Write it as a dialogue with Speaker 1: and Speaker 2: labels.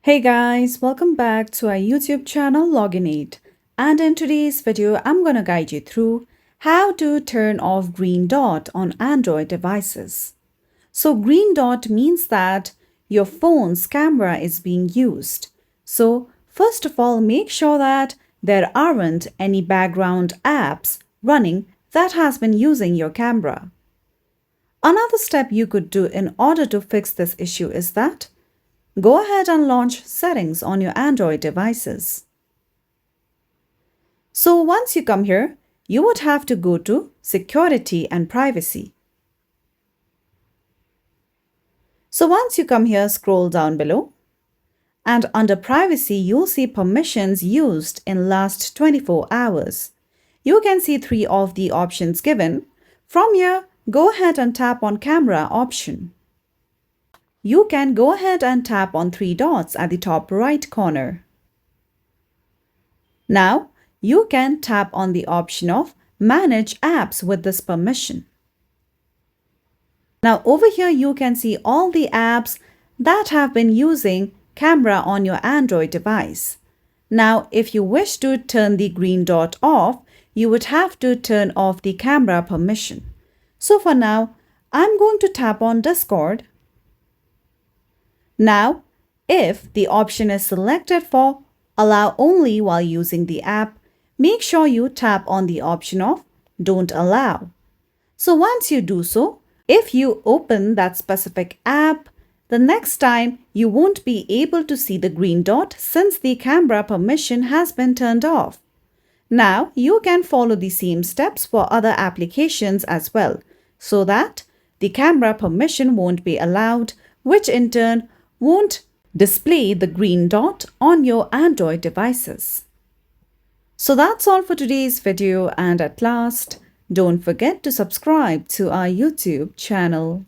Speaker 1: Hey guys, welcome back to our YouTube channel Login8, and in today's video I'm going to guide you through how to turn off green dot on Android devices. So green dot means that your phone's camera is being used. So first of all, make sure that there aren't any background apps running that has been using your camera. Another step you could do in order to fix this issue is that go ahead and launch settings on your Android devices. So once you come here, you would have to go to Security and Privacy. So once you come here, scroll down below, and under Privacy, you'll see permissions used in last 24 hours. You can see 3 of the options given. From here, go ahead and tap on Camera option. You can go ahead and tap on 3 dots at the top right corner. Now, you can tap on the option of Manage Apps with this permission. Now, over here, you can see all the apps that have been using camera on your Android device. Now, if you wish to turn the green dot off, you would have to turn off the camera permission. So for now, I'm going to tap on Discord. Now, if the option is selected for Allow only while using the app, make sure you tap on the option of Don't Allow. So once you do so, if you open that specific app, the next time you won't be able to see the green dot since the camera permission has been turned off. Now, you can follow the same steps for other applications as well, so that the camera permission won't be allowed, which in turn won't display the green dot on your Android devices. So that's all for today's video, and at last, don't forget to subscribe to our YouTube channel.